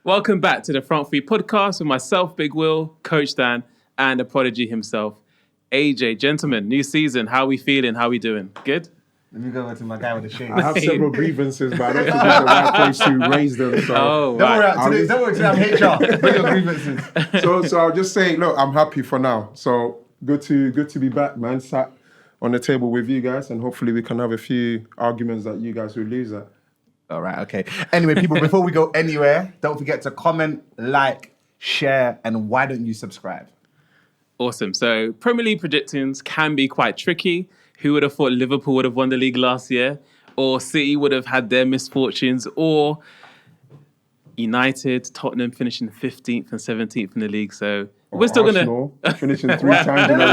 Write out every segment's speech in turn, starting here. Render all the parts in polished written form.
Welcome back to the Front Three podcast with myself, Big Will, Coach Dan, and the prodigy himself, AJ. Gentlemen, new season. How are we feeling? How are we doing? Good? Let me go over to my guy with the shade. I have several grievances, but I don't think it's the right place to raise them. So, Don't worry, today I'm HR. Bring your grievances. so I'll just say, look, I'm happy for now. So good to be back, man. Sat on the table with you guys, and hopefully we can have a few arguments that you guys will lose at. All right, okay. Anyway, people, before we go anywhere, don't forget to comment, like, share, and why don't you subscribe? Awesome. So Premier League predictions can be quite tricky. Who would have thought Liverpool would have won the league last year? Or City would have had their misfortunes? Or United, Tottenham finishing 15th and 17th in the league. So we're still going to... finishing 3 times in a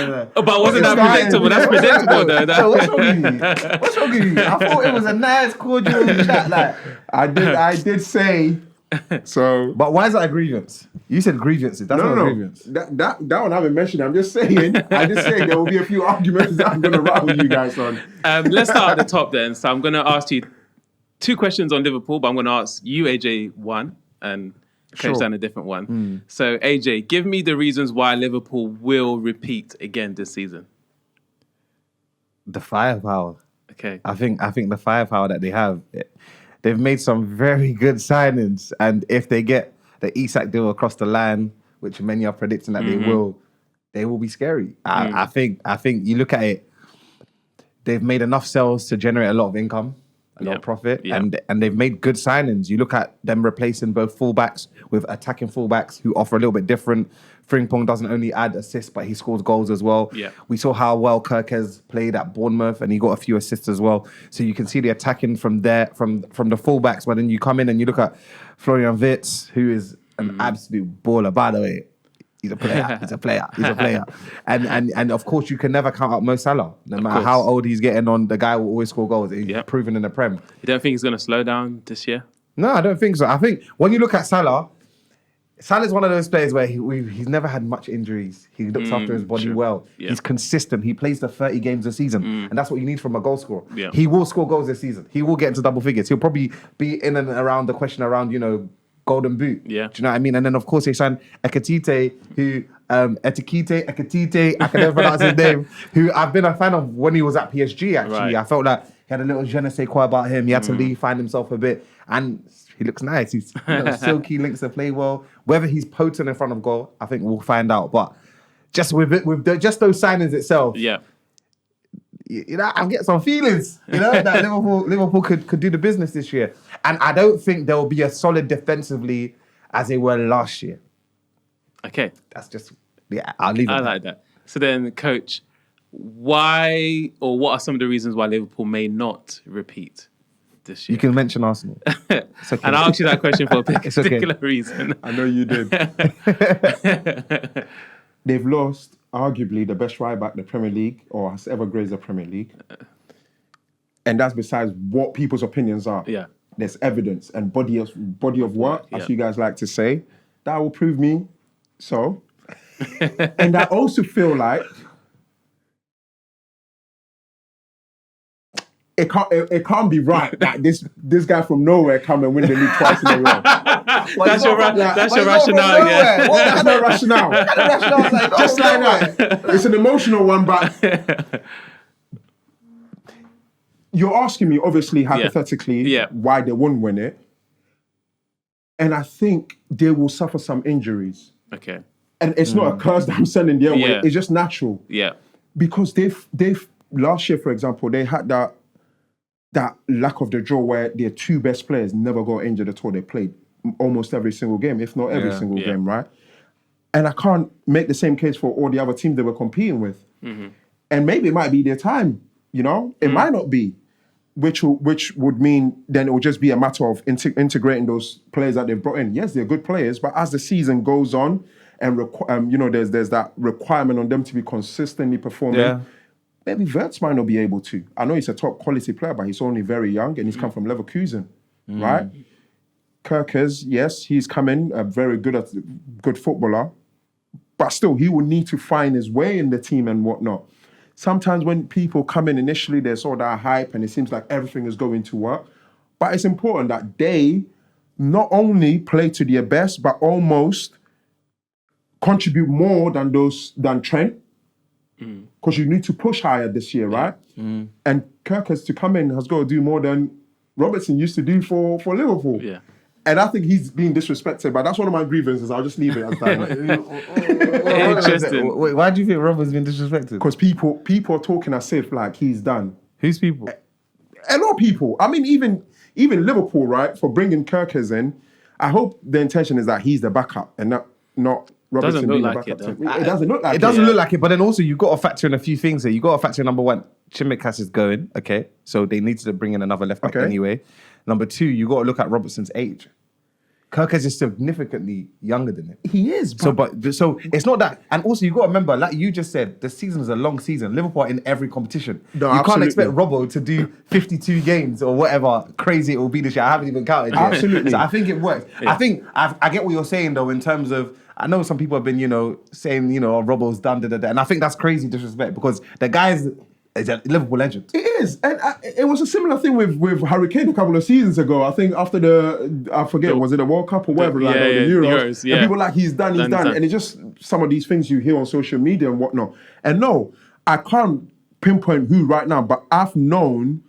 row. But wasn't that predictable? That's predictable, though. So what's wrong with you? What's wrong with you? I thought it was a nice, cordial chat. Like I did say... So, but why is that a grievance? You said grievances. That's not a grievance. That one I haven't mentioned. I'm just saying. There will be a few arguments that I'm going to rattle you guys on. Let's start at the top then. So I'm going to ask you 2 questions on Liverpool, but I'm going to ask you, AJ, one, and Coach Dan a different one. So AJ, give me the reasons why Liverpool will repeat again this season. The firepower. Okay. I think the firepower that they have. They've made some very good signings, and if they get the Isak deal across the line, which many are predicting that they will be scary. I think you look at it, they've made enough sales to generate a lot of income, a lot of profit, and they've made good signings. You look at them replacing both fullbacks with attacking fullbacks who offer a little bit different. Frimpong doesn't only add assists, but he scores goals as well. Yeah. We saw how well Kirkes played at Bournemouth, and he got a few assists as well. So you can see the attacking from there, from the fullbacks. But then you come in and you look at Florian Wirtz, who is an absolute baller. By the way, he's a player. He's a player. And of course, you can never count out Mo Salah. No matter how old he's getting on, the guy will always score goals. He's proven in the Prem. You don't think he's going to slow down this year? No, I don't think so. I think when you look at Salah's one of those players where he's never had much injuries. He looks after his body well. Yeah. He's consistent. He plays the 30 games a season. And that's what you need from a goal scorer. Yeah. He will score goals this season. He will get into double figures. He'll probably be in and around the question around, Golden Boot. Yeah. Do you know what I mean? And then, of course, they signed Ekatite, who... Ekatite, I can never pronounce his name, who I've been a fan of when he was at PSG, actually. Right. I felt like he had a little je ne sais quoi about him. He had to leave, find himself a bit. And he looks nice. He's silky, links to play well. Whether he's potent in front of goal, I think we'll find out. But just with just those signings itself, I'm getting some feelings, that Liverpool could do the business this year. And I don't think they'll be as solid defensively as they were last year. Okay. That's just, I'll leave it. I like that. So then, Coach, why or what are some of the reasons why Liverpool may not repeat this year? You can mention Arsenal. Okay. And I'll ask you that question for a particular reason. I know you did. They've lost arguably the best right back the Premier League or has ever graced the Premier League. And that's besides what people's opinions are. Yeah. There's evidence and body of work, as you guys like to say, that will prove me so. And I also feel like it can't be right that this guy from nowhere come and win the league twice in a row. That's your rationale, yeah. That's no rationale. Just like that. It's an emotional one, but you're asking me, obviously, hypothetically, why they won't win it. And I think they will suffer some injuries. Okay. And it's not a curse that I'm sending their way. It's just natural. Yeah. Because they've last year, for example, they had that lack of the draw where their 2 best players never got injured at all. They played almost every single game, if not every single game, right? And I can't make the same case for all the other teams they were competing with. Mm-hmm. And maybe it might be their time, It might not be. Which would mean then it will just be a matter of integrating those players that they've brought in. Yes, they're good players, but as the season goes on and there's that requirement on them to be consistently performing. Yeah. Maybe Wirtz might not be able to. I know he's a top quality player, but he's only very young and he's come from Leverkusen, right? Kirkes, yes, he's come in very good footballer, but still he will need to find his way in the team and whatnot. Sometimes when people come in initially, there's all that hype and it seems like everything is going to work. But it's important that they not only play to their best, but almost contribute more than Trent. Because you need to push higher this year, right? And Kirkers to come in has got to do more than Robertson used to do for Liverpool. Yeah. And I think he's being disrespected, but that's one of my grievances. I'll just leave it as that. Interesting. Wait, why do you think Robert's been disrespected? Because people are talking as if like he's done. Who's people? A lot of people. I mean, even Liverpool, right, for bringing Kirkers in. I hope the intention is that he's the backup and not Robertson Doesn't look being like the it, backup. though. It doesn't look like it. It doesn't look like it, but then also you've got to factor in a few things here. You've got to factor in, number one, Chimikas is going, okay? So they need to bring in another left back anyway. Number two, you got to look at Robertson's age. Kirkers is significantly younger than him. He is. So it's not that. And also, you got to remember, like you just said, the season is a long season. Liverpool are in every competition. No, you absolutely. can't expect Robbo to do 52 games or whatever crazy it will be this year. I haven't even counted yet. Absolutely. So I think it works. Yeah. I think I get what you're saying though in terms of. I know some people have been, saying, Robbo's done, and I think that's crazy disrespect because the guy's is a Liverpool legend. It is, and it was a similar thing with Harry Kane a couple of seasons ago. I think after was it the World Cup or whatever, the Euros, and people were like he's done, and it's just some of these things you hear on social media and whatnot. And no, I can't pinpoint who right now, but I've known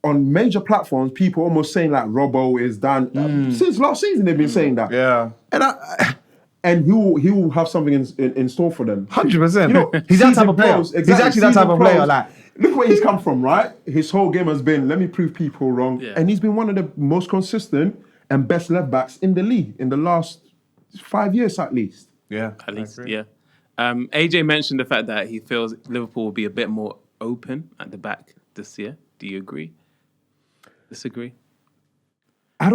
on major platforms people almost saying like Robbo is done since last season. They've been saying that, and he will have something in store for them. 100%. He's that type of player. Exactly. He's actually that type of player. Like, look where he's come from, right? His whole game has been, let me prove people wrong. Yeah. And he's been one of the most consistent and best left backs in the league in the last 5 years at least. yeah, At least, yeah. AJ mentioned the fact that he feels Liverpool will be a bit more open at the back this year. Do you agree? Disagree? I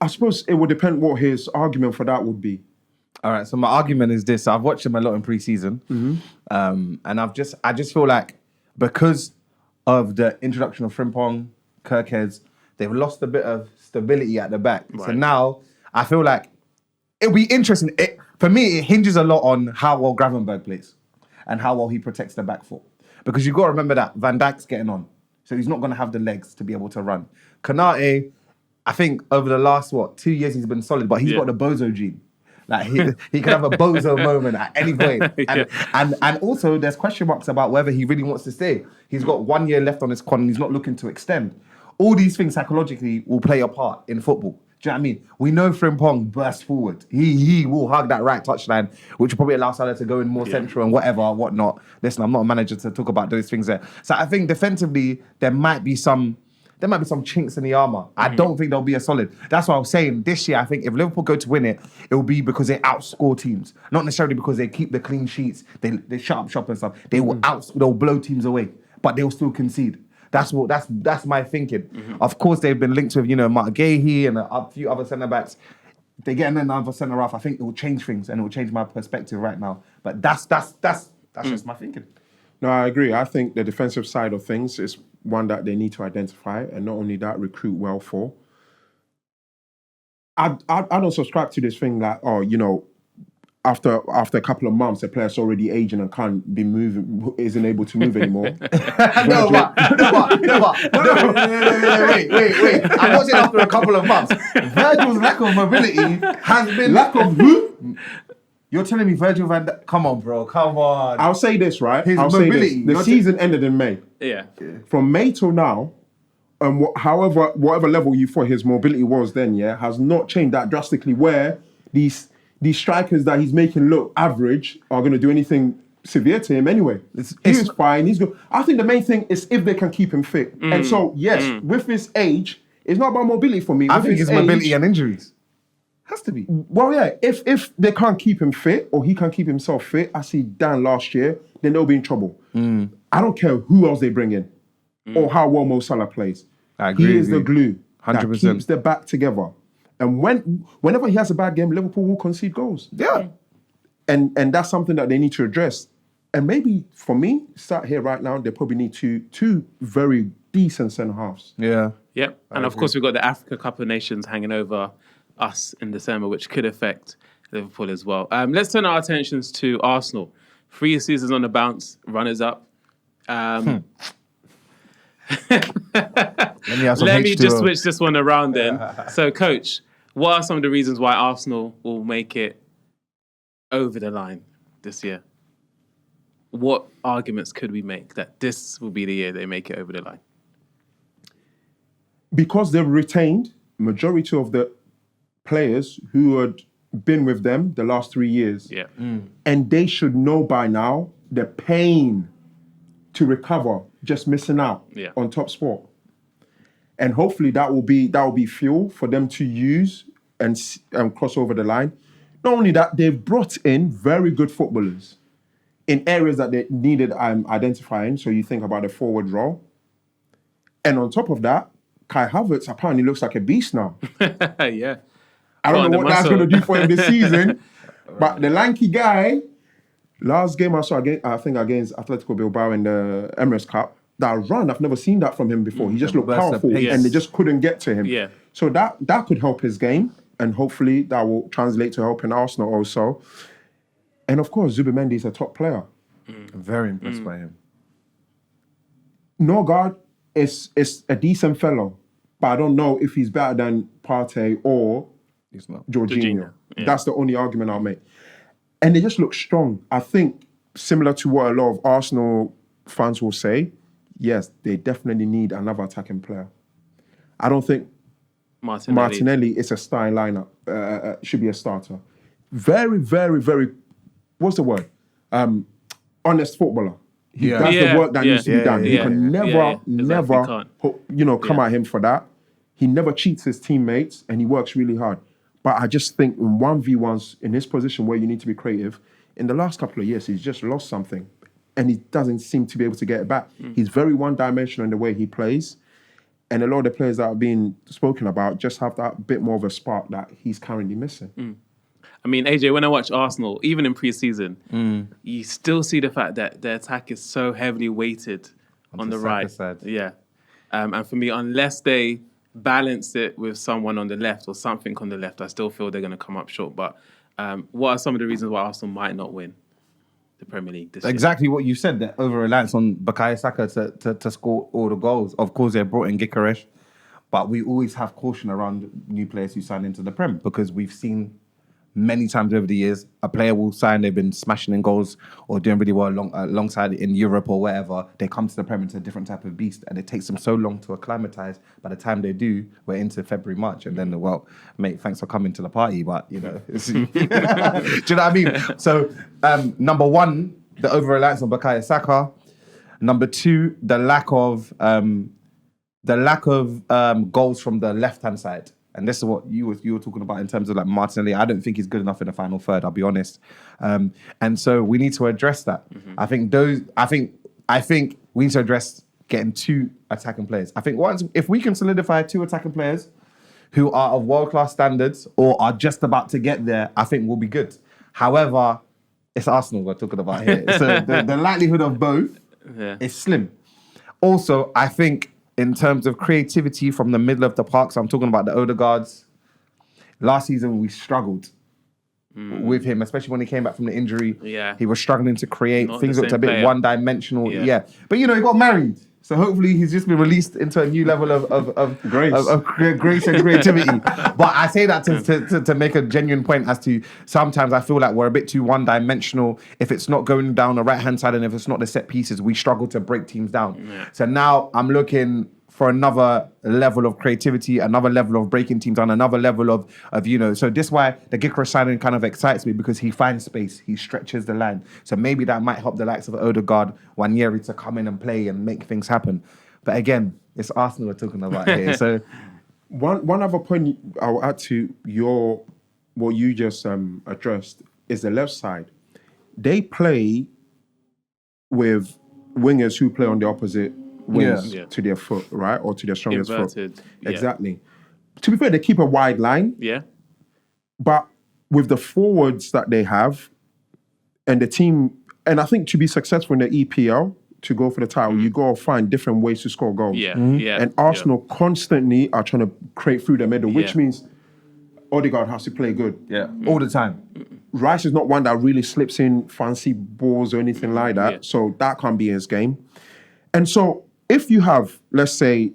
suppose it would depend what his argument for that would be. All right, so my argument is this. I've watched him a lot in pre-season. And I just feel like because of the introduction of Frimpong, Kirkheads, they've lost a bit of stability at the back. Right. So now I feel like it'll be interesting. For me, it hinges a lot on how well Gravenberg plays and how well he protects the back foot. Because you've got to remember that Van Dijk's getting on. So he's not going to have the legs to be able to run. Kanate, I think over the last, 2 years he's been solid, but he's got the bozo gene. Like he could have a bozo moment at any point. And also there's question marks about whether he really wants to stay. He's got 1 year left on his con and he's not looking to extend. All these things psychologically will play a part in football. Do you know what I mean? We know Frimpong burst forward. He will hug that right touchline, which will probably allow Salah to go in more central and whatnot. Listen, I'm not a manager to talk about those things there. So I think defensively, there might be some chinks in the armour. I don't think they'll be as solid. That's what I was saying. This year, I think if Liverpool go to win it, it will be because they outscore teams. Not necessarily because they keep the clean sheets, they shut up shop and stuff. They'll blow teams away, but they'll still concede. That's my thinking. Of course, they've been linked with, Mark Gahey and a few other centre-backs. If they get another centre-half, I think it will change things and it will change my perspective right now. But that's just my thinking. No, I agree. I think the defensive side of things is one that they need to identify, and not only that, recruit well for. I don't subscribe to this thing that, after a couple of months, the player's already aging and can't be moving, isn't able to move anymore. Wait. I'm not saying after a couple of months. Virgil's lack of mobility has been... Lack of who? You're telling me Virgil van Dijk... Come on, bro. Come on. I'll say this, right? His I'll mobility. say this. The season ended in May. Yeah. From May till now, and whatever level you thought his mobility was then, has not changed that drastically, where these strikers that he's making look average are going to do anything severe to him anyway. He's fine. He's good. I think the main thing is if they can keep him fit. And so, with his age, it's not about mobility for me. I think it's mobility and injuries. Has to be. Well, yeah, if they can't keep him fit or he can't keep himself fit, I see Dan last year, then they'll be in trouble. I don't care who else they bring in or how well Mo Salah plays. I agree. He is the glue 100%. that keeps the back together. And whenever he has a bad game, Liverpool will concede goals. Yeah. And that's something that they need to address. And maybe, for me, sat here right now, they probably need two very decent centre-halves. Yeah. Yep. And of course, we've got the Africa Cup of Nations hanging over us in December, which could affect Liverpool as well. Let's turn our attentions to Arsenal. 3 seasons on the bounce, runners-up. Let me just switch this one around then. So, Coach, what are some of the reasons why Arsenal will make it over the line this year? What arguments could we make that this will be the year they make it over the line? Because they've retained majority of the players who had been with them the last 3 years. Yeah. And they should know by now the pain to recover, just missing out on top sport. And hopefully that will be fuel for them to use and cross over the line. Not only that, they've brought in very good footballers in areas that they needed identifying. So you think about the forward role. And on top of that, Kai Havertz apparently looks like a beast now. Yeah. I don't know what that's going to do for him this season. But the lanky guy, last game I saw, I think against Atletico Bilbao in the Emirates Cup, that run, I've never seen that from him before. He just looked powerful and they just couldn't get to him. Yeah. So that could help his game, and hopefully that will translate to helping Arsenal also. And of course, Zubimendi is a top player. I'm very impressed by him. Norgard is a decent fellow, but I don't know if he's better than Partey or He's not. Jorginho. That's the only argument I'll make. And they just look strong. I think similar to what a lot of Arsenal fans will say, yes, they definitely need another attacking player. I don't think Martinelli is a starting lineup. Should be a starter. Very, very, very, what's the word? Honest footballer. He does the work that needs to be done. You can never, come at him for that. He never cheats his teammates and he works really hard. But I just think in 1v1s, in his position where you need to be creative, in the last couple of years, he's just lost something. And he doesn't seem to be able to get it back. He's very one-dimensional in the way he plays. And a lot of the players that are being spoken about just have that bit more of a spark that he's currently missing. I mean, AJ, when I watch Arsenal, even in pre-season, you still see the fact that their attack is so heavily weighted on the right. Side. Yeah. And for me, unless they balance it with someone on the left or something on the left, I still feel they're going to come up short. But what are some of the reasons why Arsenal might not win the Premier League this year? Exactly what you said, that over-reliance on Bukayo Saka to score all the goals. Of course, they brought in Gyökeres, but we always have caution around new players who sign into the Prem because we've seen many times over the years, a player will sign, they've been smashing in goals or doing really well alongside in Europe or wherever. They come to the Premier into a different type of beast and it takes them so long to acclimatise. By the time they do, we're into February, March. And then, well, mate, thanks for coming to the party. But, do you know what I mean? So, number one, the over-reliance on Bukayo Saka. Number two, the lack of goals from the left-hand side. And this is what you were talking about in terms of like Martinelli. I don't think he's good enough in the final third, I'll be honest. And so we need to address that. I think we need to address getting two attacking players. I think if we can solidify two attacking players who are of world-class standards or are just about to get there, I think we'll be good. However, it's Arsenal we're talking about here. So the likelihood of both is slim. Also, I think in terms of creativity from the middle of the park, so I'm talking about the Odegaards. Last season, we struggled with him, especially when he came back from the injury. Yeah. He was struggling to create. Not Things the looked a same bit player. one-dimensional. Yeah. But, he got married. So hopefully he's just been released into a new level of Grace. of grace and creativity. But I say that to make a genuine point as to sometimes I feel like we're a bit too one-dimensional. If it's not going down the right-hand side and if it's not the set pieces, we struggle to break teams down. Yeah. So now I'm looking for another level of creativity, another level of breaking teams down, another level of so this is why the Gyökeres signing kind of excites me because he finds space, he stretches the line. So maybe that might help the likes of Odegaard, Nwaneri to come in and play and make things happen. But again, it's Arsenal we're talking about here. So one other point I'll add to what you just addressed is the left side. They play with wingers who play on the opposite wings to their foot, right? Or to their strongest Inverted, foot. yeah. Exactly. To be fair, they keep a wide line. Yeah. But with the forwards that they have and the team, and I think to be successful in the EPL, to go for the title, you got to find different ways to score goals. Yeah. Yeah. And Arsenal constantly are trying to create through the middle, which means Odegaard has to play good. yeah, all the time. Rice is not one that really slips in fancy balls or anything like that. Yeah. So that can't be his game. And so if you have, let's say,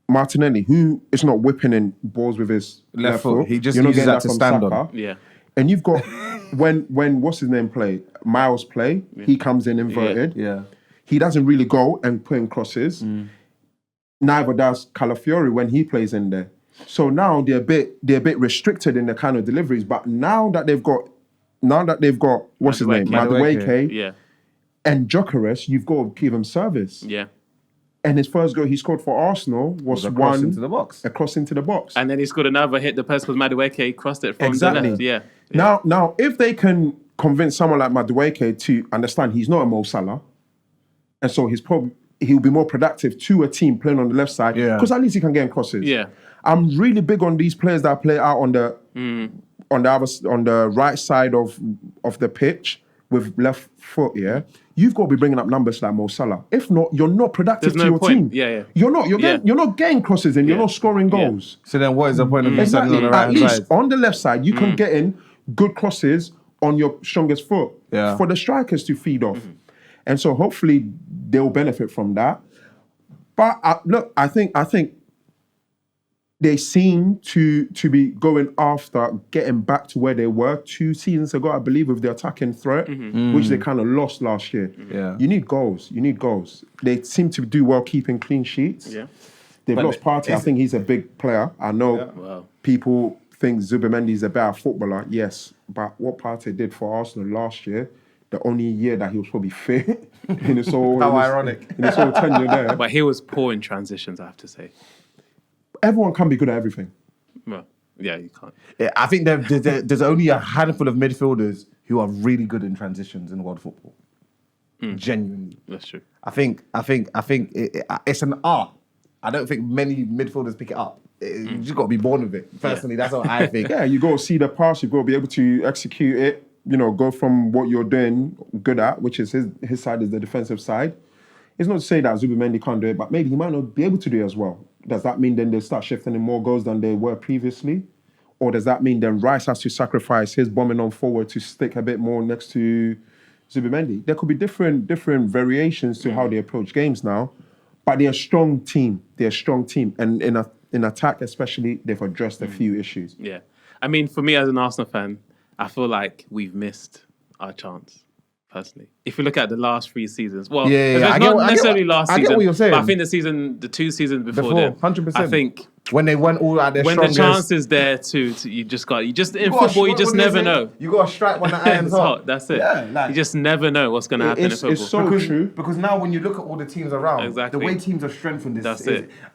Martinelli, who is not whipping in balls with his left foot. He just You're not uses getting that to from stand Saka. on. Yeah. And you've got when what's his name play? Miles play. He comes in inverted. Yeah. He doesn't really go and put in crosses. Neither does Calafiori when he plays in there. So now they're a bit restricted in the kind of deliveries. But now that they've got what's his name? Madueke Yeah. and Gyökeres, you've got to give him service. Yeah. And his first goal he scored for Arsenal was a cross one into the box. A cross into the box. And then he scored another hit the post because Madueke crossed it from the left. Yeah. Now, if they can convince someone like Madueke to understand he's not a Mo Salah, and so he'll be more productive to a team playing on the left side, because at least he can get in crosses. Yeah. I'm really big on these players that play out on the right side of the pitch with left foot. Yeah, you've got to be bringing up numbers like Mo Salah. If not, you're not productive There's to no your point. team. Yeah. You're not. You're not getting crosses and you're not scoring goals. So then what is the point of you standing on the At right least side? on the left side, you can get in good crosses on your strongest foot for the strikers to feed off. And so hopefully they'll benefit from that. But look, I think they seem to be going after getting back to where they were 2 seasons ago, I believe, with the attacking threat, which they kind of lost last year. Yeah. You need goals. They seem to do well keeping clean sheets. Yeah. They've lost Partey. I think he's a big player. I know people think Zubimendi is a better footballer. Yes, but what Partey did for Arsenal last year, the only year that he was probably fit in his whole ironic. in his whole tenure there. But he was poor in transitions, I have to say. Everyone can be good at everything. Well, yeah, you can't. Yeah, I think there's only a handful of midfielders who are really good in transitions in world football. Genuinely. That's true. I think it's an art. I don't think many midfielders pick it up. You just got to be born with it. Personally, that's what I think. Yeah, you got to see the pass. You got to be able to execute it. Go from what you're doing good at, which is his side is the defensive side. It's not to say that Zubimendi can't do it, but maybe he might not be able to do it as well. Does that mean then they start shifting in more goals than they were previously? Or does that mean then Rice has to sacrifice his bombing on forward to stick a bit more next to Zubimendi? There could be different variations to how they approach games now, but they're a strong team. And in attack especially, they've addressed a few issues. Yeah. I mean, for me as an Arsenal fan, I feel like we've missed our chance, personally. If you look at the last 3 seasons, well, not necessarily last season, I get what you're saying. but I think the 2 seasons before then, 100%. I think when they went all out their when strongest, the chance is there to in football, you just never know. You got to strike when the iron's hot. That's it. Yeah, you just never know what's going to happen in football. It's so true. Because now when you look at all the teams around, the way teams are strengthened,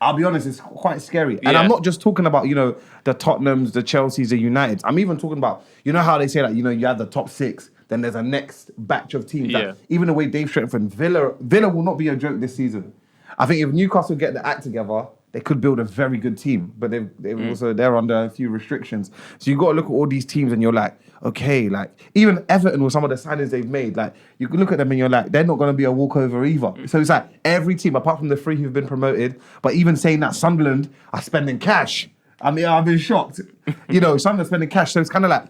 I'll be honest, it's quite scary. And I'm not just talking about, the Tottenhams, the Chelseas, the Uniteds. I'm even talking about, how they say that, you have the top 6, then there's a next batch of teams. That, even the way they've strengthened, Villa will not be a joke this season. I think if Newcastle get the act together, they could build a very good team, but they're under a few restrictions. So you got to look at all these teams and you're like, okay, like even Everton with some of the signings they've made, like you can look at them and you're like, they're not going to be a walkover either. So it's like every team, apart from the 3 who've been promoted, but even saying that Sunderland are spending cash. I mean, I've been shocked. Sunderland are spending cash. So it's kind of like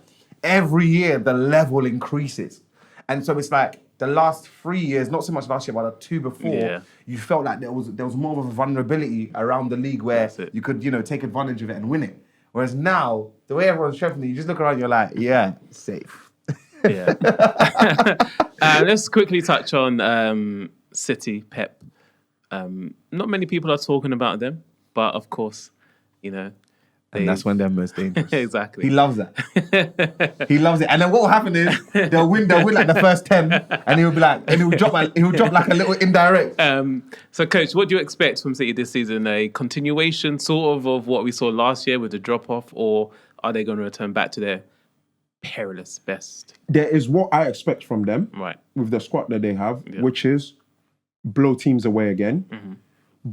every year the level increases. And so it's like the last 3 years, not so much last year, but the 2 before, you felt like there was more of a vulnerability around the league where you could, take advantage of it and win it. Whereas now, the way everyone's strengthening, you just look around, you're like, yeah, safe. Yeah. Let's quickly touch on City, Pep. Not many people are talking about them, but of course, And that's when they're most dangerous. Exactly. He loves that. He loves it. And then what will happen is they'll win like the first 10, and he'll be like, and he'll drop like a little indirect. So, Coach, what do you expect from City this season? A continuation sort of what we saw last year with the drop off, or are they going to return back to their perilous best? There is what I expect from them, right, with the squad that they have, which is blow teams away again. Mm-hmm.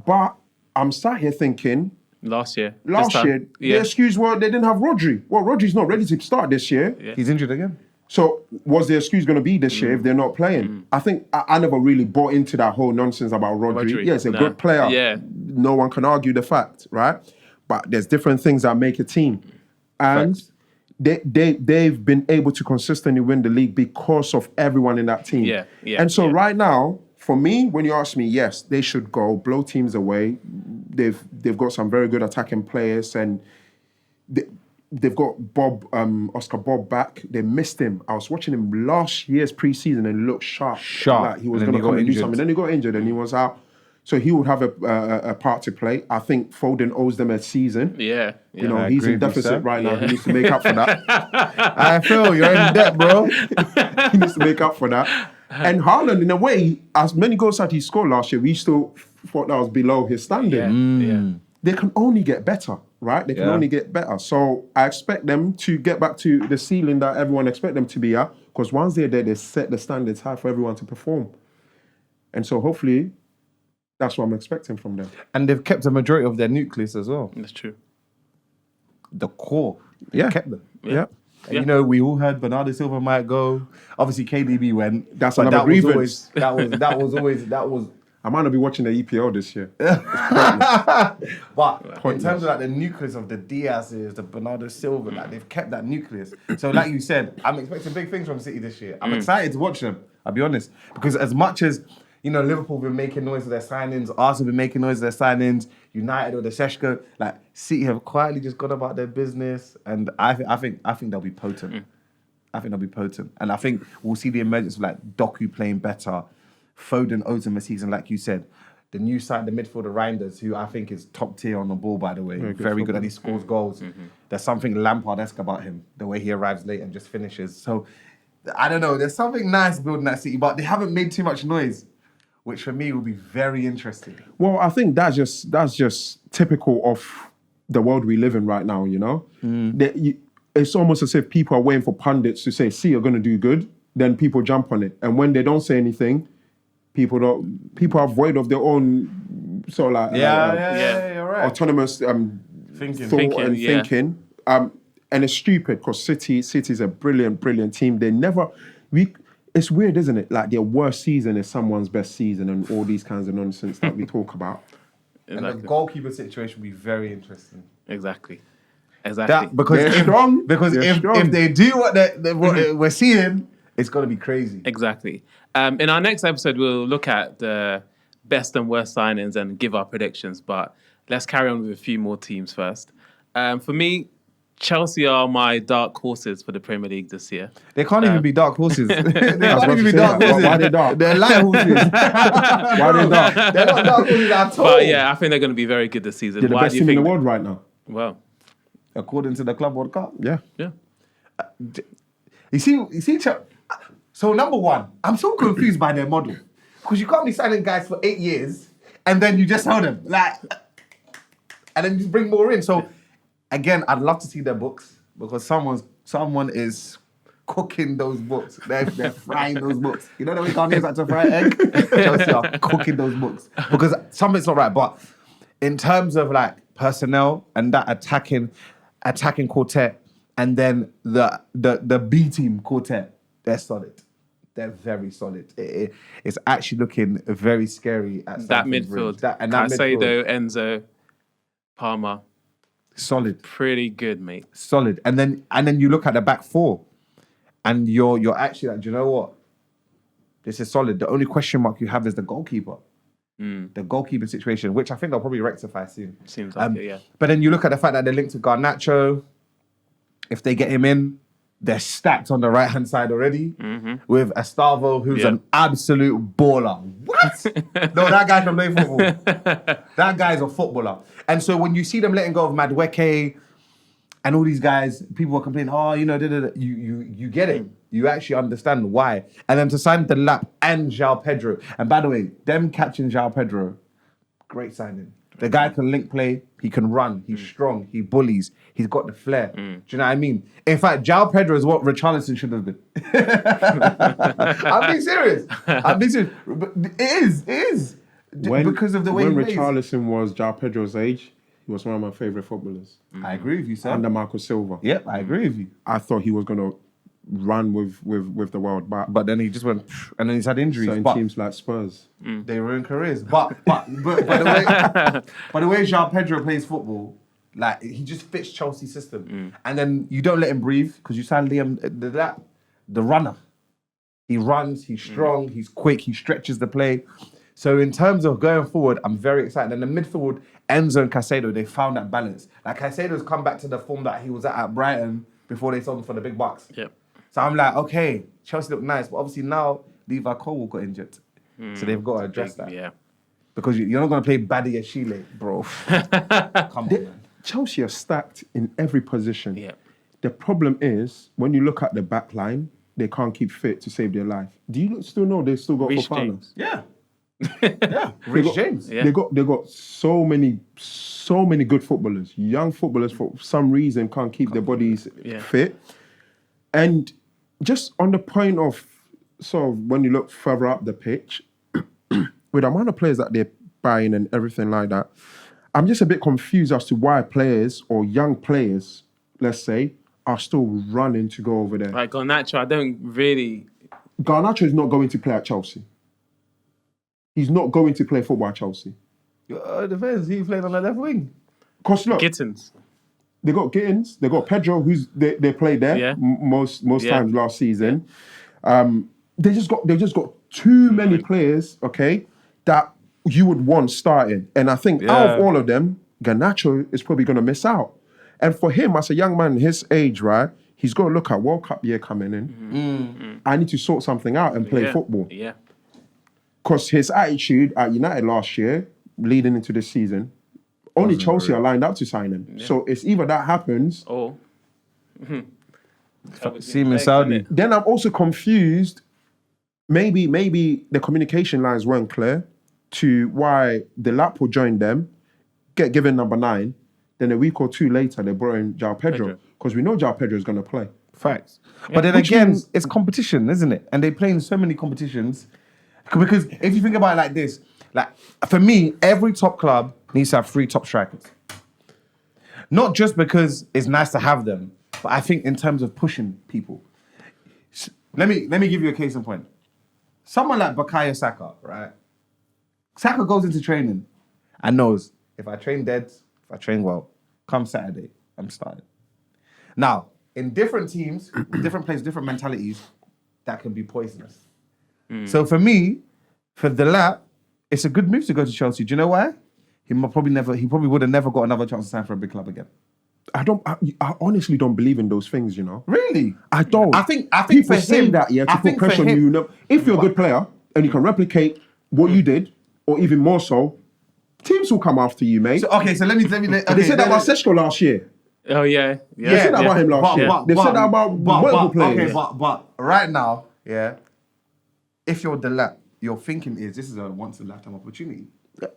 But I'm sat here thinking. Last year, the excuse was they didn't have Rodri. Well, Rodri's not ready to start this year. Yeah. He's injured again. So was the excuse going to be this year if they're not playing? I think I never really bought into that whole nonsense about Rodri. Yeah, he's a good player. Yeah. No one can argue the fact, right? But there's different things that make a team. And they've been able to consistently win the league because of everyone in that team. And so right now, for me, when you ask me, yes, they should go, blow teams away. they've got some very good attacking players, and they've got Oscar Bob back. They missed him. I was watching him last year's preseason and he looked sharp. Like he was going to come and do something. Then he got injured and he was out. So he would have a part to play. I think Foden owes them a season. Yeah. You know, he's in deficit right now. He needs to make up for that. I feel you're in debt, bro. He needs to make up for that. And Haaland, in a way, as many goals as he scored last year, we still thought that was below his standard. They can only get better, right? They can only get better. So I expect them to get back to the ceiling that everyone expects them to be at, because once they're there, they set the standards high for everyone to perform. And so hopefully, that's what I'm expecting from them. And they've kept the majority of their nucleus as well. That's true. The core. They've kept them. Yeah. And you know, we all heard Bernardo Silva might go. Obviously, KDB went. That's another grievance. That was. I might not be watching the EPL this year. But in terms of like the nucleus of the Diaz's, the Bernardo Silva, like they've kept that nucleus. So like you said, I'm expecting big things from City this year. I'm excited to watch them, I'll be honest. Because as much as, you know, Liverpool have been making noise with their signings, Arsenal have been making noise with their signings, United with the Seshko, like City have quietly just gone about their business, and I think they'll be potent. I think they'll be potent. And I think we'll see the emergence of like Doku playing better, Foden owes him a season, like you said. The new side, the midfielder Reinders, who I think is top tier on the ball, by the way. Very good, and he scores goals. There's something Lampard-esque about him, the way he arrives late and just finishes. So, I don't know, there's something nice building that City, but they haven't made too much noise, which for me will be very interesting. Well, I think that's just typical of the world we live in right now, you know? It's almost as if people are waiting for pundits to say, see, you're going to do good, then people jump on it. And when they don't say anything, people are void of their own sort of like You're right. autonomous thinking. And it's stupid because City's a brilliant team. It's weird, isn't it? Like their worst season is someone's best season and all these kinds of nonsense that we talk about. Exactly. And the goalkeeper situation will be very interesting. Exactly. Because if they do what we're seeing, it's going to be crazy. Exactly. In our next episode, we'll look at the best and worst signings and give our predictions. But let's carry on with a few more teams first. For me, Chelsea are my dark horses for the Premier League this year. They can't even be dark horses. They can't even be dark horses. Why are they dark? They're light horses. Why are they dark? They're not dark horses at all. But yeah, I think they're going to be very good this season. They're the Why best do you team in think? the world right now. Well, according to the Club World Cup. Yeah. You see, so number one, I'm so confused by their model. Because you can't be signing guys for 8 years and then you just sell them. And then you just bring more in. So again, I'd love to see their books because someone is cooking those books. They're frying those books. You know the way Ghanaians like to fry egg? Chelsea are cooking those books. Because something's not right. But in terms of like personnel and that attacking quartet, and then the B team quartet, they're solid. They're very solid. It's actually looking very scary at that midfield. Caicedo, Enzo, Palmer. Solid. Pretty good, mate. Solid. And then you look at the back four, and you're actually like, do you know what? This is solid. The only question mark you have is the goalkeeper. The goalkeeper situation, which I think they'll probably rectify soon. Seems like it, yeah. But then you look at the fact that they're linked to Garnacho. If they get him in, they're stacked on the right-hand side already with Estavo, who's an absolute baller. What? No, that guy can play football. That guy's a footballer. And so when you see them letting go of Madueke and all these guys, people are complaining, you get it. You actually understand why. And then to sign Delap and João Pedro. And by the way, them catching João Pedro, great signing. The guy can link play, he can run, he's strong, he bullies, he's got the flair. Do you know what I mean? In fact, João Pedro is what Richarlison should have been. I'm being serious. But it is. Because of the way he plays. When Richarlison was João Pedro's age, he was one of my favourite footballers. I agree with you, sir. Under Marco Silva. Yep, I agree with you. I thought he was going to run with the world, but then he just went, and then he's had injuries. Certain teams like Spurs, they ruin careers. But the way João Pedro plays football, like he just fits Chelsea's system, and then you don't let him breathe because you sign Liam, the runner. He runs, he's strong, he's quick, he stretches the play. So in terms of going forward, I'm very excited. And the midfield, Enzo and Caicedo, they found that balance. Like Caicedo's come back to the form that he was at Brighton before they sold him for the big bucks. Yep. So I'm like, okay, Chelsea look nice, but obviously now Levi Cole got injured. So they've got to address that. Yeah. Because you're not going to play Badia Chile, bro. Come on, man. Chelsea are stacked in every position. Yeah. The problem is, when you look at the back line, they can't keep fit to save their life. Do you still know they still got Reece Fofana? James. Yeah. Yeah. Rich James. Yeah. They got so many good footballers. Young footballers for some reason can't keep their bodies fit. And just on the point of sort of when you look further up the pitch, with the amount of players that they're buying and everything like that, I'm just a bit confused as to why players or young players, let's say, are still running to go over there. Like Garnacho, I don't really... Garnacho is not going to play at Chelsea. He's not going to play football at Chelsea. Depends. He played on the left wing. Because look, Gittins. they got Gittins, they got Pedro, who's they played there most times last season. They just got too many players, okay, that you would want starting. And I think out of all of them, Garnacho is probably going to miss out. And for him, as a young man his age, right, he's got to look at World Cup year coming in. I need to sort something out and play football. Yeah. Because his attitude at United last year, leading into this season, only Chelsea are lined up to sign him. Yeah. So it's either that happens... Or... See him in Saudi. Then I'm also confused. Maybe the communication lines weren't clear to why the Liverpool joined them, get given number 9, then a week or two later they brought in João Pedro. Because we know João Pedro is going to play. Facts. But then again, it's competition, isn't it? And they play in so many competitions. Because if you think about it like this, like for me, every top club needs to have 3 top strikers. Not just because it's nice to have them, but I think in terms of pushing people. Let me give you a case in point. Someone like Bukayo Saka, right? Saka goes into training and knows if I train dead, if I train well, come Saturday, I'm starting. Now, in different teams, different players, different mentalities, that can be poisonous. So for me, for the lap, it's a good move to go to Chelsea. Do you know why? He probably would have never got another chance to sign for a big club again. I honestly don't believe in those things, you know. Really? I don't. I think people for say him, that, to put pressure on you. Know, if you're a good player and you can replicate what you did, or even more so, teams will come after you, mate. So let me. They said that about Seshko last year. Oh yeah. They said that about him last year. They said that about multiple players. Okay, but right now, if you're the lap, your thinking is this is a once in a lifetime opportunity.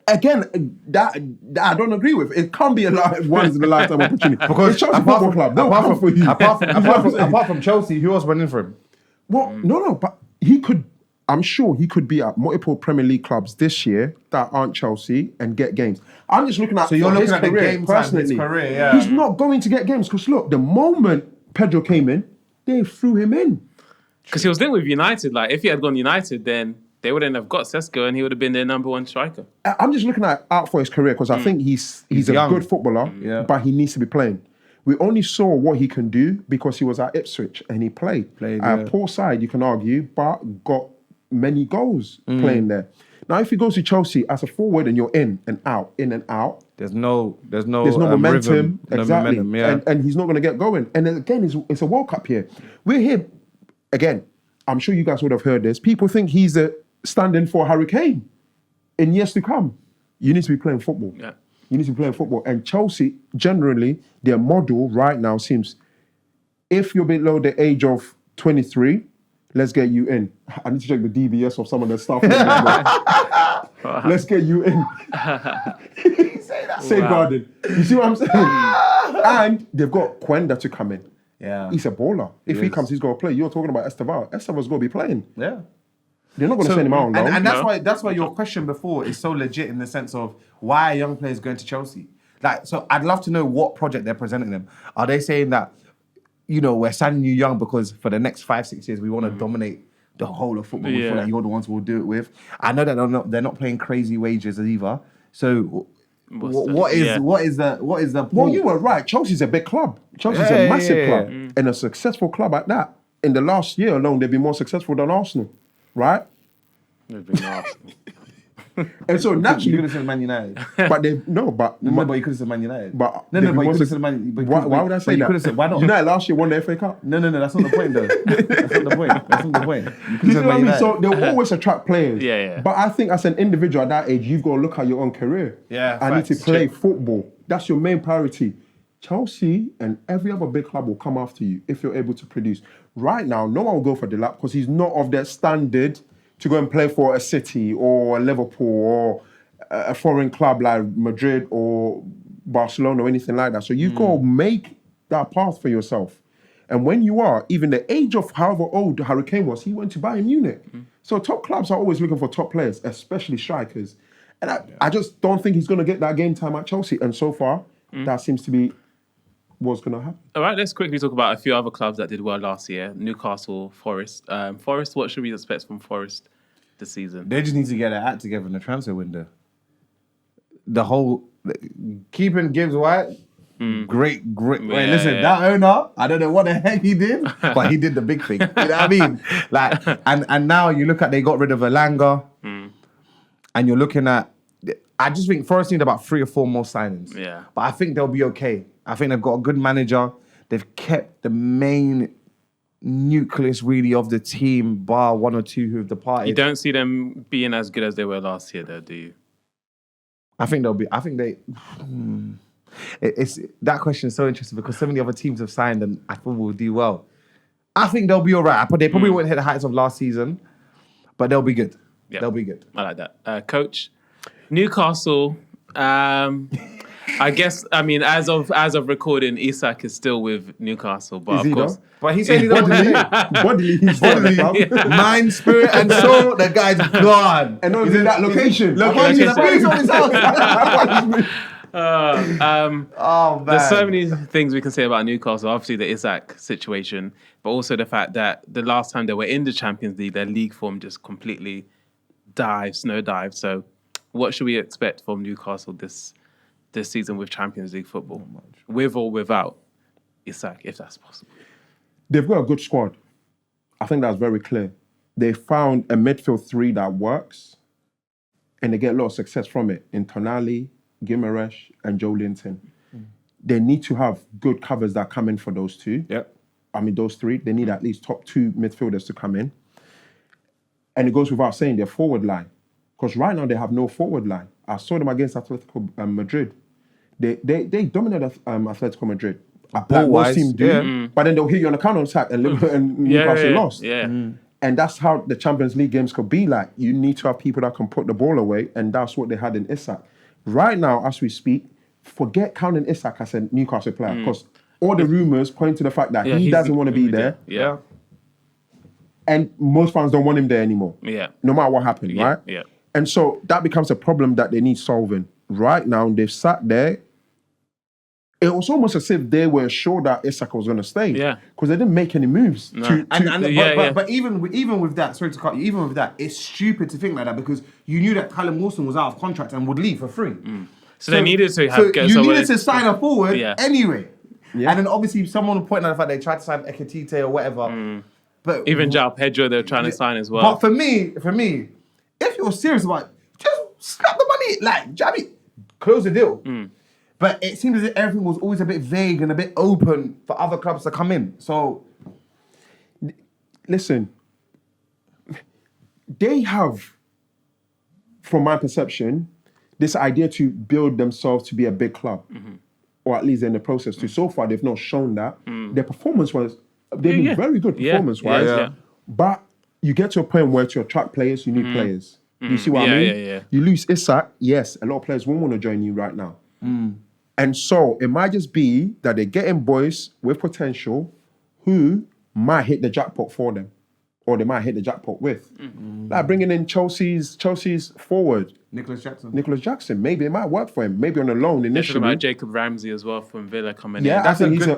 Again, that I don't agree with. It can't be a once in a lifetime opportunity because Chelsea Football Club. Apart from Chelsea, who else went in for him? Well, no, but he could. I'm sure he could be at multiple Premier League clubs this year that aren't Chelsea and get games. I'm just looking at so you're looking his at career, the game personally. His career, yeah. He's not going to get games because look, the moment Pedro came in, they threw him in because he was linked with United. Like if he had gone United, then they wouldn't have got Sesco and he would have been their number 1 striker. I'm just looking out for his career because I think he's a young. good footballer, but he needs to be playing. We only saw what he can do because he was at Ipswich and he played. Poor side, you can argue, but got many goals playing there. Now, if he goes to Chelsea as a forward and you're in and out, there's no momentum. Rhythm, exactly. No momentum, and he's not going to get going. And then again, it's a World Cup here. We're here, again, I'm sure you guys would have heard this. People think he's a standing for Harry Kane in years to come. You need to be playing football. Yeah. You need to be playing football. And Chelsea, generally, their model right now seems, if you're below the age of 23, let's get you in. I need to check the DBS of some of the stuff. Let's get you in. Say that. Safeguarding. You see what I'm saying? And they've got Quenda to come in. Yeah. He's a baller. If he comes, he's going to play. You're talking about Esteval. Esteval's going to be playing. Yeah. They're not going to send him out on loan. And that's why your question before is so legit in the sense of why are young players going to Chelsea? Like, so I'd love to know what project they're presenting them. Are they saying that, we're signing you young because for the next 5-6 years we want to dominate the whole of football? We feel like you're the ones we'll do it with. I know that they're not paying crazy wages either. So what is the Well, you were right. Chelsea's a big club. Chelsea's a massive club and a successful club at that. In the last year alone, they've been more successful than Arsenal, right? They've been Arsenal. And so You could naturally, have said Man United. but they no, but No, but you could have said Man United. but no, they've but you won could have six- said Man United. Why would I say You that? could have said, why not? United last year won the FA Cup. No, that's not the point, though. That's not the point. That's not the point. You could You have said know what I Man mean? So United. they'll always attract players. Yeah. But I think as an individual at that age, you've got to look at your own career. Yeah, I need to facts. play football. That's your main priority. Chelsea and every other big club will come after you if you're able to produce. Right now, no one will go for Delap because he's not of their standard to go and play for a City or a Liverpool or a foreign club like Madrid or Barcelona or anything like that. So you've got to make that path for yourself. And when you are, even the age of however old Harry Kane was, he went to Bayern Munich. So top clubs are always looking for top players, especially strikers. And I just don't think he's going to get that game time at Chelsea. And so far, that seems to be what's going to happen. All right, let's quickly talk about a few other clubs that did well last year. Newcastle, Forest. Forest, what should we expect from Forest this season? They just need to get their act together in the transfer window. The whole keeping Gibbs White, great. Wait, listen, that owner, I don't know what the heck he did, but he did the big thing. You know what I mean? Like, and now you look at they got rid of Elanga, and you're looking at. I just think Forest need about 3 or 4 more signings. Yeah. But I think they'll be okay. I think they've got a good manager. They've kept the main nucleus really of the team, bar 1 or 2 who have departed. You don't see them being as good as they were last year, though, do you? I think they'll be. I think they. It's that question is so interesting because so many other teams have signed and I thought will do well. I think they'll be all right, but they probably won't hit the heights of last season, but they'll be good. Yep. They'll be good. I like that. Coach, Newcastle. I guess. I mean, as of recording, Isak is still with Newcastle, but Is he of course, though? But he said he don't want to Bodily, he's Bodily, there. mind, spirit, and soul. The guy's gone. And not in that location. Location. Location. On his house. Oh man. there's so many things we can say about Newcastle. Obviously, the Isak situation, but also the fact that the last time they were in the Champions League, their league form just completely snow-dived. So, what should we expect from Newcastle this season with Champions League football, with or without Isak, if that's possible? They've got a good squad. I think that's very clear. They found a midfield 3 that works, and they get a lot of success from it in Tonali, Guimaraes, and Joe Linton. They need to have good covers that come in for those 2. Yep. I mean, those 3. They need at least top 2 midfielders to come in. And it goes without saying their forward line. Because right now they have no forward line. I saw them against Atletico Madrid. They dominated Atletico Madrid. Like most teams do. But then they'll hit you on a counter attack and Newcastle lost. Yeah. And that's how the Champions League games could be like. You need to have people that can put the ball away, and that's what they had in Isak. Right now, as we speak, forget counting Isak as a Newcastle player, because all the rumours point to the fact that he doesn't want to be there. Yeah. And most fans don't want him there anymore. Yeah. No matter what happened, right? Yeah. And so that becomes a problem that they need solving. Right now, they've sat there. It was almost as if they were sure that Isak was going to stay. Yeah. Because they didn't make any moves. But even with that, sorry to cut you, even with that, it's stupid to think like that because you knew that Callum Wilson was out of contract and would leave for free. So they needed to So get you someone. needed to sign a forward anyway. Yeah. And then obviously someone will point out the fact they tried to sign Ekitike or whatever. But Even João Pedro, they were trying to sign as well. But for me, if you're serious about it, just scrap the money. Like, do you know what I mean? Close the deal. But it seems as if everything was always a bit vague and a bit open for other clubs to come in. So, listen, they have, from my perception, this idea to build themselves to be a big club, or at least in the process to. So far, they've not shown that. Their performance was, they've been very good performance-wise. Yeah. But you get to a point where to attract players, you need players. You see what I mean? Yeah. You lose Isak, yes, a lot of players won't want to join you right now. And so it might just be that they're getting boys with potential who might hit the jackpot for them, or they might hit the jackpot with. Like bringing in Chelsea's forward, Nicholas Jackson. Maybe it might work for him. Maybe on a loan Talking initially. about Jacob Ramsey as well from Villa coming Yeah, in. I think he's a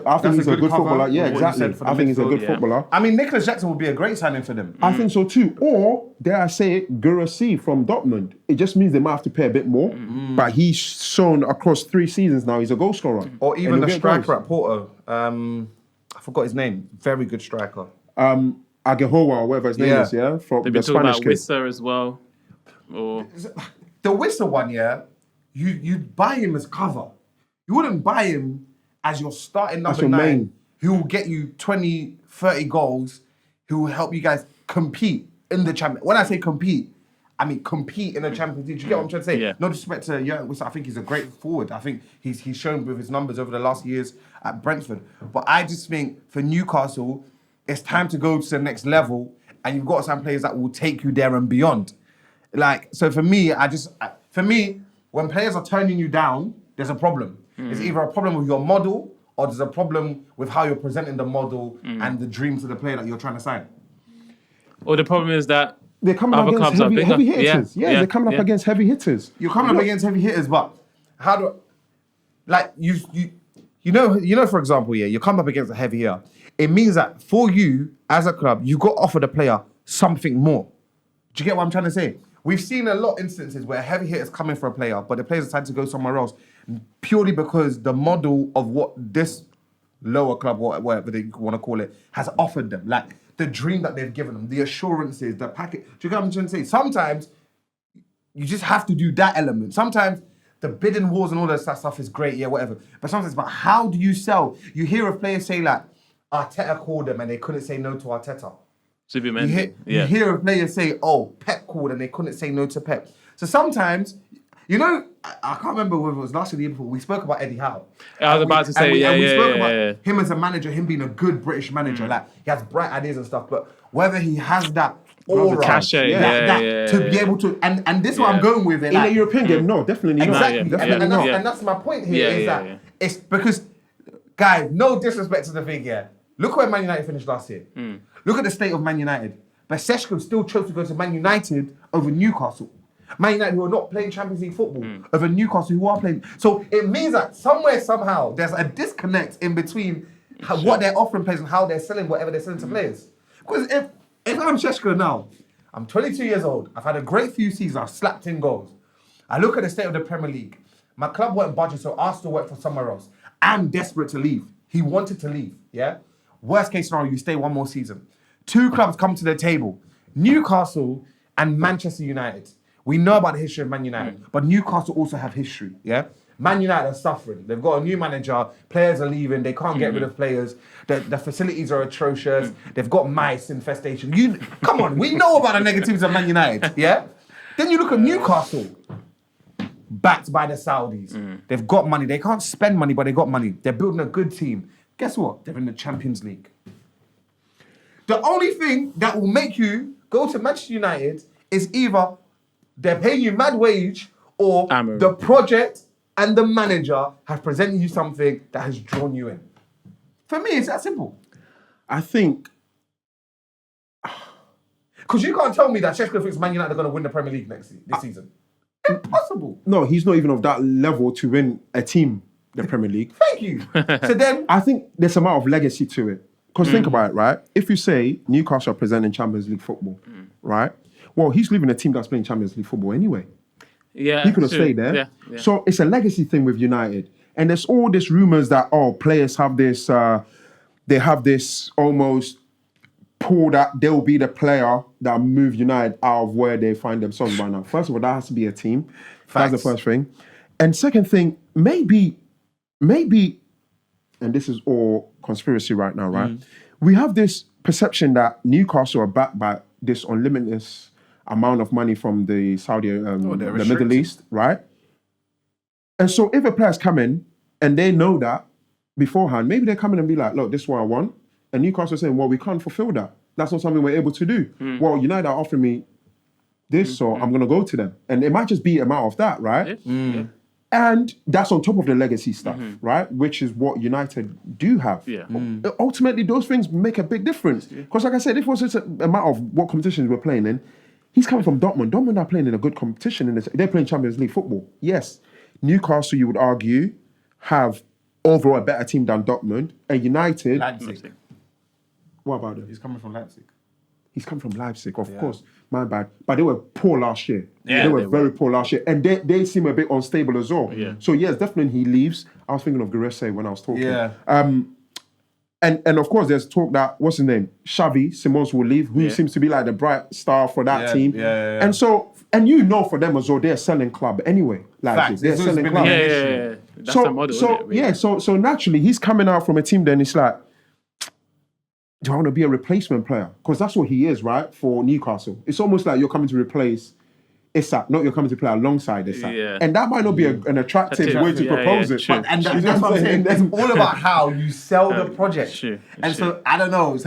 good cover footballer. Yeah, of what you exactly. said for the I think he's a good midfield, footballer. I mean, Nicholas Jackson would be a great signing for them. I think so too. Or, dare I say it, Guirassy from Dortmund. It just means they might have to pay a bit more. But he's shown across 3 seasons now he's a goal scorer. Or even And the he'll get striker goals. at Porto. I forgot his name. Very good striker. Agehowa or whatever his name is, yeah? From They've the been talking Spanish about kid. Wissa as well. Or the Whistle one, yeah, you'd buy him as cover. You wouldn't buy him as your starting number your 9, main. who will get you 20, 30 goals, who will help you guys compete in the Champions. When I say compete, I mean compete in the Champions League. Do you get what I'm trying to say? Yeah. No disrespect to Jurgen Whistle, I think he's a great forward. I think he's shown with his numbers over the last years at Brentford. But I just think for Newcastle, it's time to go to the next level, and you've got some players that will take you there and beyond. Like, so for me, when players are turning you down, there's a problem. It's either a problem with your model, or there's a problem with how you're presenting the model and the dream to the player that you're trying to sign. Or the problem is that They're coming other up against clubs are heavy bigger. hitters. Yeah, They're coming up against heavy hitters. You're coming up against heavy hitters, but how do, like you know, for example, yeah, you come up against a heavy hitter. It means that for you as a club, you got offered the player something more. Do you get what I'm trying to say? We've seen a lot of instances where heavy hitters come in for a player, but the players decide to go somewhere else purely because the model of what this lower club, whatever they want to call it, has offered them. Like the dream that they've given them, the assurances, the package. Do you get what I'm trying to say? Sometimes you just have to do that element. Sometimes the bidding wars and all that stuff is great, yeah, whatever. But sometimes, but how do you sell? You hear a player say like, Arteta called them and they couldn't say no to Arteta. You hear a player say, oh, Pep called and they couldn't say no to Pep. So sometimes, you know, I can't remember whether it was last year or the year before, we spoke about Eddie Howe. I was about to say, we spoke about him as a manager, him being a good British manager. Like, he has bright ideas and stuff, but whether he has that aura, cachet, to be able to, and this is what I'm going with it. In a European game, no, definitely not. Exactly. And that's my point here, it's because, guys, no disrespect to the thing, yeah. Look where Man United finished last year. Look at the state of Man United. But Seshko still chose to go to Man United over Newcastle. Man United who are not playing Champions League football over Newcastle who are playing. So it means that somewhere, somehow, there's a disconnect in between what they're offering players and how they're selling whatever they're selling to players. Because if I'm Seshko now, I'm 22 years old, I've had a great few seasons, I've slapped in goals. I look at the state of the Premier League. My club weren't budget, so Arsenal went for somewhere else. I'm desperate to leave. He wanted to leave, yeah? Worst case scenario, you stay one more season. 2 clubs come to the table, Newcastle and Manchester United. We know about the history of Man United, but Newcastle also have history, yeah? Man United are suffering. They've got a new manager, players are leaving, they can't get rid of players, the facilities are atrocious, they've got mice infestation. Come on, we know about the negatives of Man United, yeah? Then you look at Newcastle, backed by the Saudis. They've got money, they can't spend money, but they got money. They're building a good team. Guess what? They're in the Champions League. The only thing that will make you go to Manchester United is either they're paying you mad wage or the project and the manager have presented you something that has drawn you in. For me, it's that simple. I think... Because you can't tell me that Sheffield thinks Man United are going to win the Premier League this season. Impossible. No, he's not even of that level to win a team, the Premier League. Thank you. So then... I think there's a amount of legacy to it. Because think about it, right? If you say Newcastle are presenting Champions League football, right? Well, he's leaving a team that's playing Champions League football anyway. Yeah, he could have stayed there. Yeah. So it's a legacy thing with United. And there's all these rumours that, players have this, they have this almost pull that they'll be the player that move United out of where they find themselves right now. First of all, that has to be a team. Facts. That's the first thing. And second thing, maybe, and this is all conspiracy right now, right? We have this perception that Newcastle are backed by this unlimited amount of money from the Saudi, the Middle East, right? And so if a player's coming and they know that beforehand, maybe they come in and be like, look, this is what I want. And Newcastle are saying, well, we can't fulfill that. That's not something we're able to do. Well, United are offering me this, so I'm going to go to them. And it might just be a matter of that, right? And that's on top of the legacy stuff, right? Which is what United do have. Ultimately, those things make a big difference. Because like I said, if it was just a matter of what competitions we're playing in, he's coming from Dortmund. Dortmund are playing in a good competition. They're playing Champions League football. Yes. Newcastle, you would argue, have overall a better team than Dortmund. And United... Leipzig. What about them? He's coming from Leipzig. He's come from Leipzig, of course. My bad. But they were poor last year. Yeah, they were very poor last year. And they seem a bit unstable as well. So yes, definitely he leaves. I was thinking of Gurese when I was talking. And of course, there's talk that, what's his name? Xavi Simons will leave, who seems to be like the bright star for that team. And so And you know, for them as well, they're a selling club anyway. Like Facts. they're a It's always selling been club. Yeah. That's the model, isn't it, really? So naturally, he's coming out from a team. Then it's like, do I want to be a replacement player? Because that's what he is, right? For Newcastle, it's almost like you're coming to replace Isak, not you're coming to play alongside Isak. Yeah. And that might not be an attractive way to propose it. true. And You know that's what I'm saying. saying? It's all about how you sell the project. True. And so I don't know,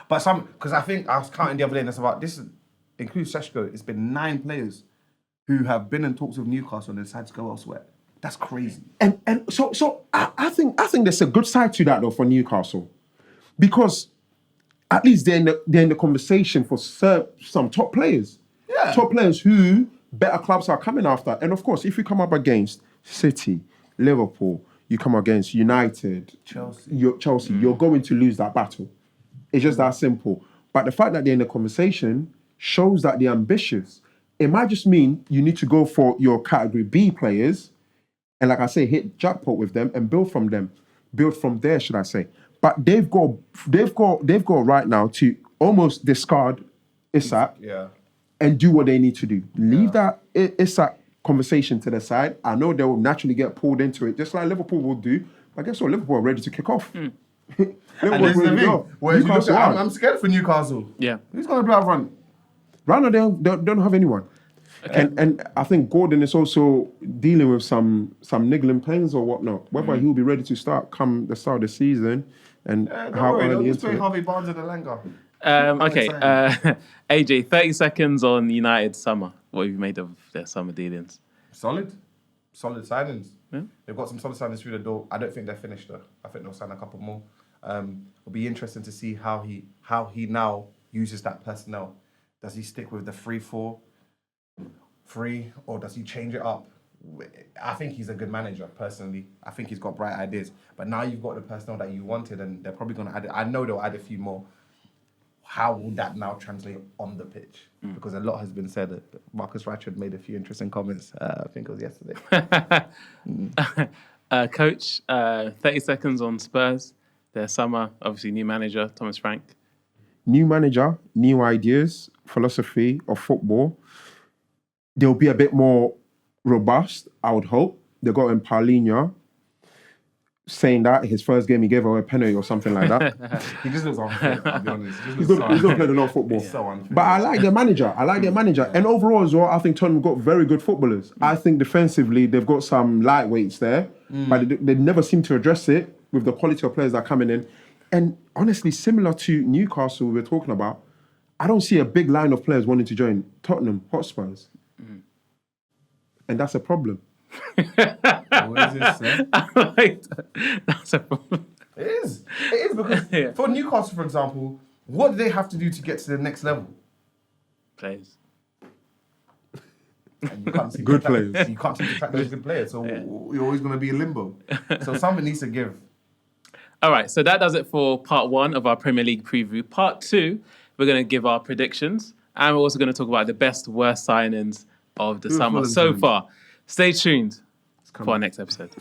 but because I think I was counting the other day, and it's about this includes Seshko. It's been 9 players who have been in talks with Newcastle and decided to go elsewhere. That's crazy. And so I think there's a good side to that though for Newcastle, because at least they're in the conversation for some top players. Yeah. Top players who better clubs are coming after. And of course, if you come up against City, Liverpool, you come against United, Chelsea, you're going to lose that battle. It's just that simple. But the fact that they're in the conversation shows that they're ambitious. It might just mean you need to go for your category B players, and like I say, hit jackpot with them and build from them. Build from there, should I say. But they've got right now to almost discard Isak and do what they need to do. Leave that Isak conversation to the side. I know they will naturally get pulled into it, just like Liverpool will do. But guess what? Liverpool are ready to kick off. And this is the thing. Whereas you look at, I'm scared for Newcastle. Yeah. Who's going to play up front? Right now, they don't have anyone. Okay. And I think Gordon is also dealing with some niggling pains or whatnot. Whether he'll be ready to start come the start of the season and how early into it. Harvey Barnes and Elanga. Okay, AJ, 30 seconds on United summer. What have you made of their summer dealings? Solid signings. Yeah. They've got some solid signings through the door. I don't think they're finished though. I think they'll sign a couple more. It'll be interesting to see how he now uses that personnel. Does he stick with the 3-4-3, or does he change it up? I think he's a good manager, personally. I think he's got bright ideas. But now you've got the personnel that you wanted, and they're probably going to add it. I know they'll add a few more. How will that now translate on the pitch? Because a lot has been said. Marcus Rashford made a few interesting comments. I think it was yesterday. Coach, 30 seconds on Spurs. Their summer, obviously new manager, Thomas Frank. New manager, new ideas, philosophy of football. They'll be a bit more robust, I would hope. They got in Paulinho, saying that his first game he gave away a penalty or something like that. He just looks unfit, I'll be honest. He's not played enough football. He's so unfit. But I like their manager. And overall as well, I think Tottenham got very good footballers. I think defensively, they've got some lightweights there, but they never seem to address it with the quality of players that are coming in. And honestly, similar to Newcastle we were talking about, I don't see a big line of players wanting to join Tottenham Hotspurs. And that's a problem. What is this, sir? That's a problem. It is because for Newcastle, for example, what do they have to do to get to the next level? Players. And you can't see Good players. You can't seem to track those good players, so you're always going to be in limbo. So something needs to give. All right, so that does it for part 1 of our Premier League preview. Part 2, we're going to give our predictions, and we're also going to talk about the best, worst signings of the summer so far. Stay tuned for our next episode.